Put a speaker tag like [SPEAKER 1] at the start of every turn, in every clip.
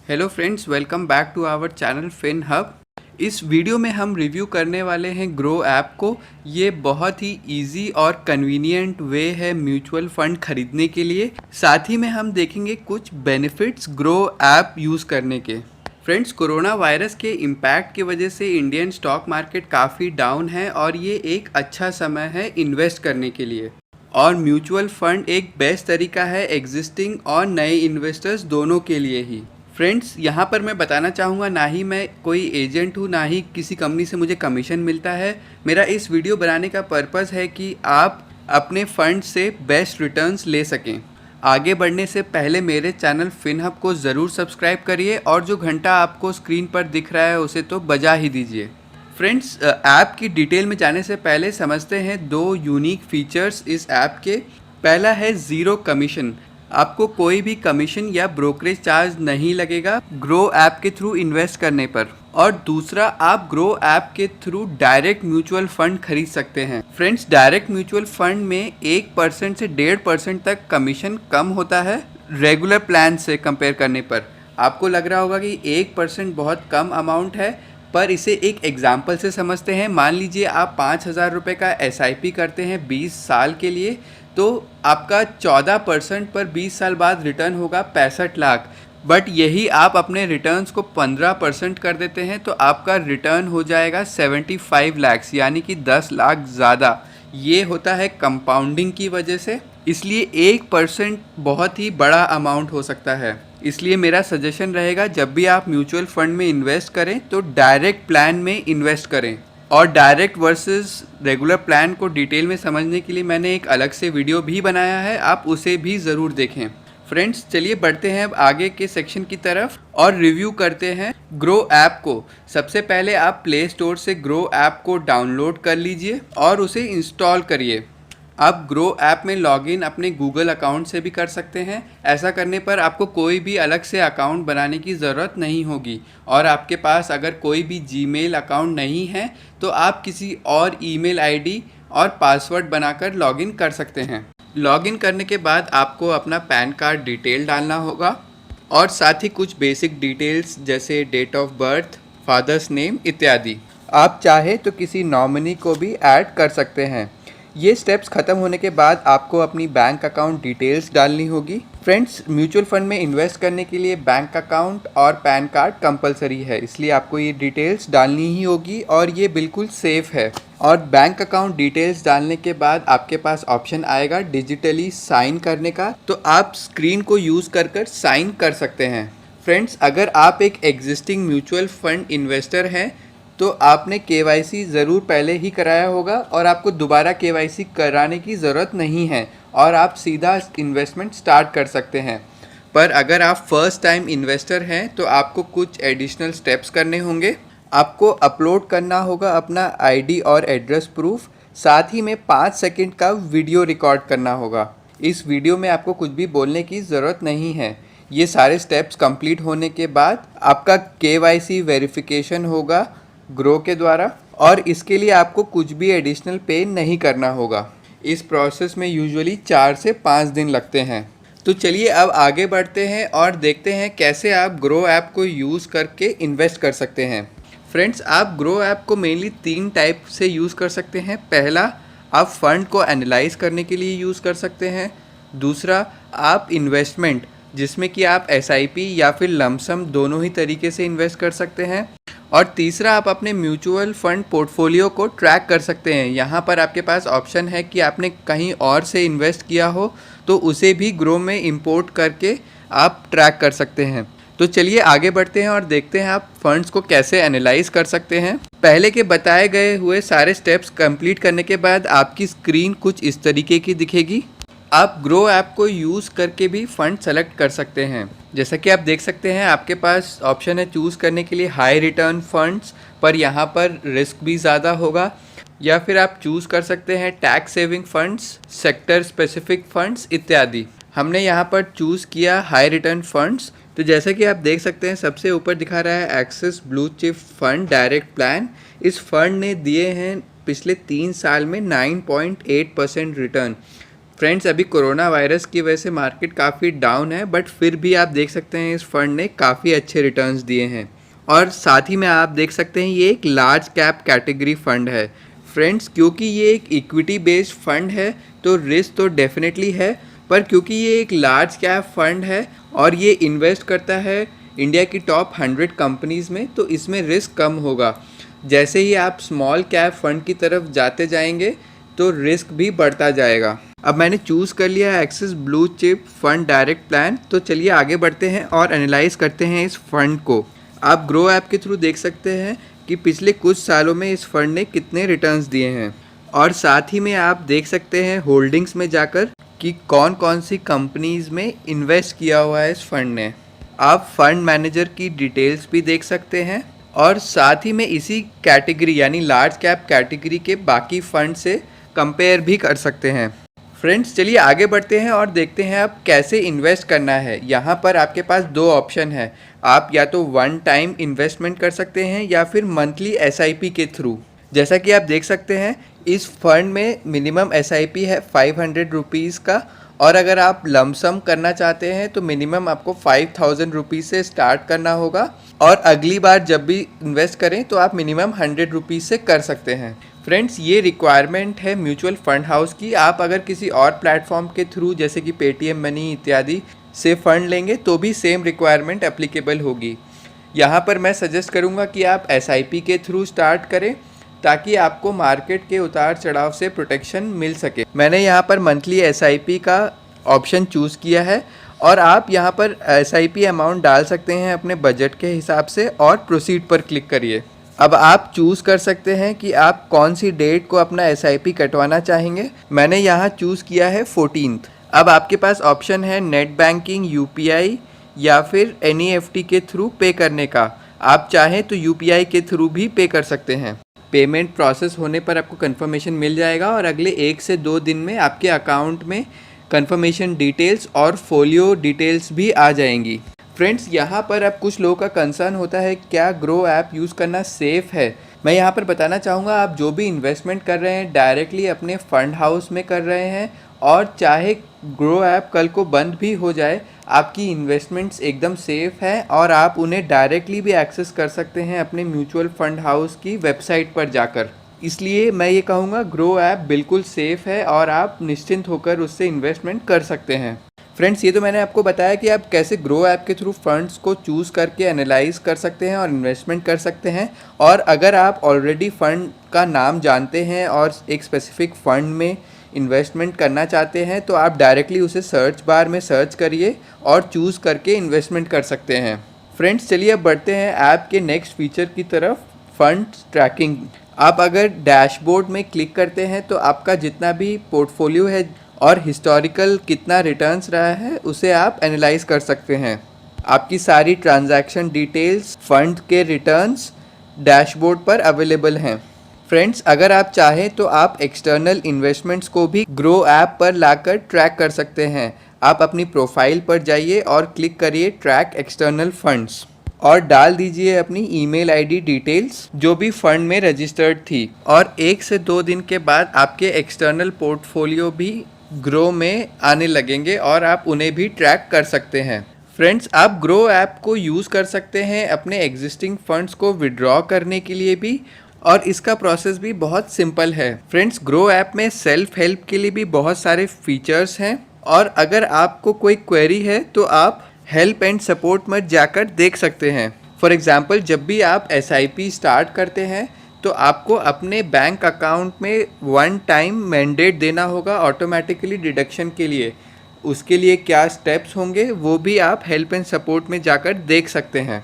[SPEAKER 1] Hello friends, welcome back to our channel Fin Hub. इस video में हम review करने वाले हैं ग्रो ऐप को। ये बहुत ही इजी और कन्वीनियंट वे है म्यूचुअल फंड खरीदने के लिए। साथ ही में हम देखेंगे कुछ बेनिफिट्स ग्रो ऐप यूज़ करने के। फ्रेंड्स, कोरोना वायरस के इम्पैक्ट की वजह से इंडियन स्टॉक मार्केट काफ़ी डाउन है और ये एक अच्छा समय है इन्वेस्ट करने के लिए। और म्यूचुअल फंड एक बेस्ट तरीका है एग्जिस्टिंग और नए इन्वेस्टर्स दोनों के लिए ही। फ्रेंड्स, यहाँ पर मैं बताना चाहूँगा, ना ही मैं कोई एजेंट हूँ, ना ही किसी कंपनी से मुझे कमीशन मिलता है। मेरा इस वीडियो बनाने का पर्पज़ है कि आप अपने फंड से बेस्ट रिटर्न्स ले सकें। आगे बढ़ने से पहले मेरे चैनल फिनहब को ज़रूर सब्सक्राइब करिए और जो घंटा आपको स्क्रीन पर दिख रहा है उसे तो बजा ही दीजिए। फ्रेंड्स, ऐप की डिटेल में जाने से पहले समझते हैं दो यूनिक फीचर्स इस ऐप के। पहला है ज़ीरो कमीशन। आपको कोई भी कमीशन या ब्रोकरेज चार्ज नहीं लगेगा ग्रो ऐप के थ्रू इन्वेस्ट करने पर। और दूसरा, आप ग्रो ऐप के थ्रू डायरेक्ट म्यूचुअल फंड खरीद सकते हैं। फ्रेंड्स, डायरेक्ट म्यूचुअल फंड में 1% से 1.5% तक कमीशन कम होता है रेगुलर प्लान से कंपेयर करने पर। आपको लग रहा होगा कि 1% बहुत कम अमाउंट है, पर इसे एक एग्जाम्पल से समझते हैं। मान लीजिए आप 5,000 रुपये का SIP करते हैं 20 साल के लिए, तो आपका 14% पर 20 साल बाद रिटर्न होगा 65 लाख। बट यही आप अपने रिटर्न्स को 15% कर देते हैं तो आपका रिटर्न हो जाएगा 75 लैक्स, यानी कि 10 लाख ज़्यादा। ये होता है कंपाउंडिंग की वजह से, इसलिए 1% बहुत ही बड़ा अमाउंट हो सकता है। इसलिए मेरा सजेशन रहेगा, जब भी आप म्यूचुअल फंड में इन्वेस्ट करें तो डायरेक्ट प्लान में इन्वेस्ट करें। और डायरेक्ट वर्सेस रेगुलर प्लान को डिटेल में समझने के लिए मैंने एक अलग से वीडियो भी बनाया है, आप उसे भी ज़रूर देखें। फ्रेंड्स, चलिए बढ़ते हैं अब आगे के सेक्शन की तरफ और रिव्यू करते हैं ग्रो ऐप को। सबसे पहले आप प्ले स्टोर से ग्रो ऐप को डाउनलोड कर लीजिए और उसे इंस्टॉल करिए। आप ग्रो ऐप में लॉगिन अपने गूगल अकाउंट से भी कर सकते हैं। ऐसा करने पर आपको कोई भी अलग से अकाउंट बनाने की ज़रूरत नहीं होगी। और आपके पास अगर कोई भी जीमेल अकाउंट नहीं है तो आप किसी और ईमेल आईडी और पासवर्ड बनाकर लॉगिन कर सकते हैं। लॉगिन करने के बाद आपको अपना पैन कार्ड डिटेल डालना होगा और साथ ही कुछ बेसिक डिटेल्स जैसे date of birth, father's name इत्यादि। आप चाहे तो किसी नॉमिनी को भी ऐड कर सकते हैं। ये स्टेप्स ख़त्म होने के बाद आपको अपनी बैंक अकाउंट डिटेल्स डालनी होगी। फ्रेंड्स, म्यूचुअल फंड में इन्वेस्ट करने के लिए बैंक अकाउंट और पैन कार्ड कंपलसरी है, इसलिए आपको ये डिटेल्स डालनी ही होगी और ये बिल्कुल सेफ़ है। और बैंक अकाउंट डिटेल्स डालने के बाद आपके पास ऑप्शन आएगा डिजिटली साइन करने का, तो आप स्क्रीन को यूज़ कर साइन कर सकते हैं। फ्रेंड्स, अगर आप एक एग्जिस्टिंग म्यूचुअल फंड इन्वेस्टर हैं तो आपने KYC ज़रूर पहले ही कराया होगा और आपको दोबारा KYC कराने की ज़रूरत नहीं है और आप सीधा इन्वेस्टमेंट स्टार्ट कर सकते हैं। पर अगर आप फर्स्ट टाइम इन्वेस्टर हैं तो आपको कुछ एडिशनल स्टेप्स करने होंगे। आपको अपलोड करना होगा अपना ID और एड्रेस प्रूफ, साथ ही में 5 सेकंड का वीडियो रिकॉर्ड करना होगा। इस वीडियो में आपको कुछ भी बोलने की ज़रूरत नहीं है। ये सारे स्टेप्स कंप्लीट होने के बाद आपका KYC वेरिफिकेशन होगा ग्रो के द्वारा और इसके लिए आपको कुछ भी एडिशनल पे नहीं करना होगा। इस प्रोसेस में यूजुअली 4 से 5 दिन लगते हैं। तो चलिए अब आगे बढ़ते हैं और देखते हैं कैसे आप ग्रो ऐप को यूज़ करके इन्वेस्ट कर सकते हैं। फ्रेंड्स, आप ग्रो ऐप को मेनली 3 टाइप से यूज़ कर सकते हैं। पहला, आप फंड को एनालाइज करने के लिए यूज़ कर सकते हैं। दूसरा, आप इन्वेस्टमेंट, जिसमें कि आप SIP या फिर लमसम दोनों ही तरीके से इन्वेस्ट कर सकते हैं। और तीसरा, आप अपने म्यूचुअल फंड पोर्टफोलियो को ट्रैक कर सकते हैं। यहाँ पर आपके पास ऑप्शन है कि आपने कहीं और से इन्वेस्ट किया हो तो उसे भी ग्रो में इंपोर्ट करके आप ट्रैक कर सकते हैं। तो चलिए आगे बढ़ते हैं और देखते हैं आप फंड्स को कैसे एनालाइज कर सकते हैं। पहले के बताए गए हुए सारे स्टेप्स कंप्लीट करने के बाद आपकी स्क्रीन कुछ इस तरीके की दिखेगी। आप ग्रो ऐप को यूज़ करके भी फ़ंड सेलेक्ट कर सकते हैं। जैसा कि आप देख सकते हैं, आपके पास ऑप्शन है चूज़ करने के लिए हाई रिटर्न फंड्स, पर यहाँ पर रिस्क भी ज़्यादा होगा। या फिर आप चूज़ कर सकते हैं tax saving funds, sector specific funds इत्यादि। हमने यहाँ पर चूज़ किया हाई रिटर्न फंड्स। तो जैसा कि आप देख सकते हैं, सबसे ऊपर दिखा रहा है axis blue chip fund direct plan. इस फंड ने दिए हैं पिछले 3 साल में 9.8% रिटर्न। फ्रेंड्स, अभी कोरोना वायरस की वजह से मार्केट काफ़ी डाउन है, बट फिर भी आप देख सकते हैं इस फंड ने काफ़ी अच्छे रिटर्न्स दिए हैं। और साथ ही में आप देख सकते हैं ये एक लार्ज कैप कैटेगरी फंड है। फ्रेंड्स, क्योंकि ये एक इक्विटी बेस्ड फंड है तो रिस्क तो डेफिनेटली है, पर क्योंकि ये एक लार्ज कैप फंड है और ये इन्वेस्ट करता है इंडिया की टॉप 100 कंपनीज़ में, तो इसमें रिस्क कम होगा। जैसे ही आप स्मॉल कैप फंड की तरफ जाते जाएंगे तो रिस्क भी बढ़ता जाएगा। अब मैंने चूज़ कर लिया है axis blue chip fund direct plan, तो चलिए आगे बढ़ते हैं और एनालाइज करते हैं इस फंड को। आप ग्रो ऐप के थ्रू देख सकते हैं कि पिछले कुछ सालों में इस फंड ने कितने रिटर्न्स दिए हैं, और साथ ही में आप देख सकते हैं होल्डिंग्स में जाकर कि कौन कौन सी कंपनीज़ में इन्वेस्ट किया हुआ है इस फंड ने। आप फंड मैनेजर की डिटेल्स भी देख सकते हैं और साथ ही में इसी कैटेगरी यानी लार्ज कैप कैटेगरी के बाकी फंड से कंपेयर भी कर सकते हैं। फ्रेंड्स, चलिए आगे बढ़ते हैं और देखते हैं आप कैसे इन्वेस्ट करना है। यहाँ पर आपके पास दो ऑप्शन है, आप या तो वन टाइम इन्वेस्टमेंट कर सकते हैं या फिर मंथली एसआईपी के थ्रू। जैसा कि आप देख सकते हैं इस फंड में मिनिमम एसआईपी है 500 रुपीज़ का, और अगर आप लमसम करना चाहते हैं तो मिनिमम आपको 5000 रुपीज़ से स्टार्ट करना होगा, और अगली बार जब भी इन्वेस्ट करें तो आप मिनिमम 100 रुपीज़ से कर सकते हैं। फ्रेंड्स, ये रिक्वायरमेंट है म्यूचुअल फंड हाउस की। आप अगर किसी और प्लेटफॉर्म के थ्रू जैसे कि पेटीएम मनी इत्यादि से फंड लेंगे तो भी सेम रिक्वायरमेंट एप्लीकेबल होगी। यहाँ पर मैं सजेस्ट करूँगा कि आप एसआईपी के थ्रू स्टार्ट करें ताकि आपको मार्केट के उतार चढ़ाव से प्रोटेक्शन मिल सके। मैंने यहाँ पर मंथली एसआईपी का ऑप्शन चूज़ किया है, और आप यहाँ पर एसआईपी अमाउंट डाल सकते हैं अपने बजट के हिसाब से और प्रोसीड पर क्लिक करिए। अब आप चूज़ कर सकते हैं कि आप कौन सी डेट को अपना एसआईपी कटवाना चाहेंगे। मैंने यहाँ चूज़ किया है 14th। अब आपके पास ऑप्शन है नेट बैंकिंग, यूपीआई या फिर एनईएफटी के थ्रू पे करने का। आप चाहें तो यूपीआई के थ्रू भी पे कर सकते हैं। पेमेंट प्रोसेस होने पर आपको कंफर्मेशन मिल जाएगा और अगले 1 से 2 दिन में आपके अकाउंट में कंफर्मेशन डिटेल्स और फोलियो डिटेल्स भी आ जाएंगी। फ्रेंड्स, यहाँ पर अब कुछ लोगों का कंसर्न होता है क्या ग्रो ऐप यूज़ करना सेफ़ है। मैं यहाँ पर बताना चाहूँगा, आप जो भी इन्वेस्टमेंट कर रहे हैं डायरेक्टली अपने फंड हाउस में कर रहे हैं, और चाहे ग्रो ऐप कल को बंद भी हो जाए आपकी इन्वेस्टमेंट्स एकदम सेफ़ हैं और आप उन्हें डायरेक्टली भी एक्सेस कर सकते हैं अपने म्यूचुअल फंड हाउस की वेबसाइट पर जाकर। इसलिए मैं ये कहूँगा ग्रो ऐप बिल्कुल सेफ़ है और आप निश्चिंत होकर उससे इन्वेस्टमेंट कर सकते हैं। फ्रेंड्स, ये तो मैंने आपको बताया कि आप कैसे ग्रो ऐप के थ्रू फंड्स को चूज़ करके एनालाइज कर सकते हैं और इन्वेस्टमेंट कर सकते हैं। और अगर आप ऑलरेडी फ़ंड का नाम जानते हैं और एक स्पेसिफिक फ़ंड में इन्वेस्टमेंट करना चाहते हैं तो आप डायरेक्टली उसे सर्च बार में सर्च करिए और चूज़ करके इन्वेस्टमेंट कर सकते हैं। फ्रेंड्स, चलिए अब बढ़ते हैं ऐप के नेक्स्ट फीचर की तरफ, फंड ट्रैकिंग। आप अगर डैशबोर्ड में क्लिक करते हैं तो आपका जितना भी पोर्टफोलियो है और हिस्टोरिकल कितना रिटर्न्स रहा है उसे आप एनालाइज कर सकते हैं। आपकी सारी ट्रांजैक्शन डिटेल्स, फंड के रिटर्न्स डैशबोर्ड पर अवेलेबल हैं। फ्रेंड्स, अगर आप चाहें तो आप एक्सटर्नल इन्वेस्टमेंट्स को भी ग्रो ऐप पर लाकर ट्रैक कर सकते हैं। आप अपनी प्रोफाइल पर जाइए और क्लिक करिए ट्रैक एक्सटर्नल फंड्स और डाल दीजिए अपनी ईमेल आईडी डिटेल्स जो भी फंड में रजिस्टर्ड थी, और 1 से 2 दिन के बाद आपके एक्सटर्नल पोर्टफोलियो भी ग्रो में आने लगेंगे और आप उन्हें भी ट्रैक कर सकते हैं। फ्रेंड्स, आप ग्रो ऐप को यूज़ कर सकते हैं अपने एग्जिस्टिंग फंड्स को विड्रॉ करने के लिए भी, और इसका प्रोसेस भी बहुत सिंपल है। फ्रेंड्स, ग्रो ऐप में सेल्फ हेल्प के लिए भी बहुत सारे फीचर्स हैं, और अगर आपको कोई क्वेरी है तो आप हेल्प एंड सपोर्ट में जाकर देख सकते हैं। फॉर एग्जांपल, जब भी आप एसआईपी स्टार्ट करते हैं तो आपको अपने बैंक अकाउंट में वन टाइम मैंडेट देना होगा ऑटोमेटिकली डिडक्शन के लिए। उसके लिए क्या स्टेप्स होंगे वो भी आप हेल्प एंड सपोर्ट में जाकर देख सकते हैं।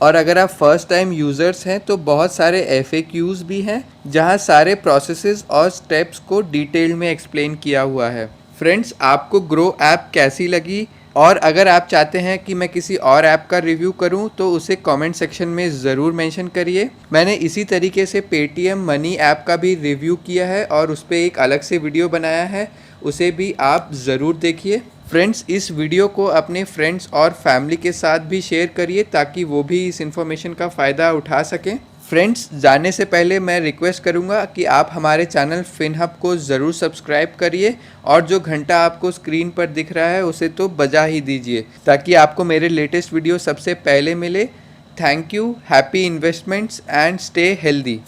[SPEAKER 1] और अगर आप फर्स्ट टाइम यूज़र्स हैं तो बहुत सारे FAQs भी हैं जहां सारे प्रोसेसेस और स्टेप्स को डिटेल में एक्सप्लेन किया हुआ है। फ्रेंड्स, आपको ग्रो ऐप कैसी लगी, और अगर आप चाहते हैं कि मैं किसी और ऐप का रिव्यू करूं तो उसे कमेंट सेक्शन में ज़रूर मेंशन करिए। मैंने इसी तरीके से पेटीएम मनी ऐप का भी रिव्यू किया है और उस पर एक अलग से वीडियो बनाया है, उसे भी आप ज़रूर देखिए। फ्रेंड्स, इस वीडियो को अपने फ्रेंड्स और फैमिली के साथ भी शेयर करिए ताकि वो भी इस इन्फॉर्मेशन का फ़ायदा उठा सकें। फ्रेंड्स, जाने से पहले मैं रिक्वेस्ट करूंगा कि आप हमारे चैनल फिनहब को ज़रूर सब्सक्राइब करिए और जो घंटा आपको स्क्रीन पर दिख रहा है उसे तो बजा ही दीजिए ताकि आपको मेरे लेटेस्ट वीडियो सबसे पहले मिले। Thank you, happy investments and stay healthy.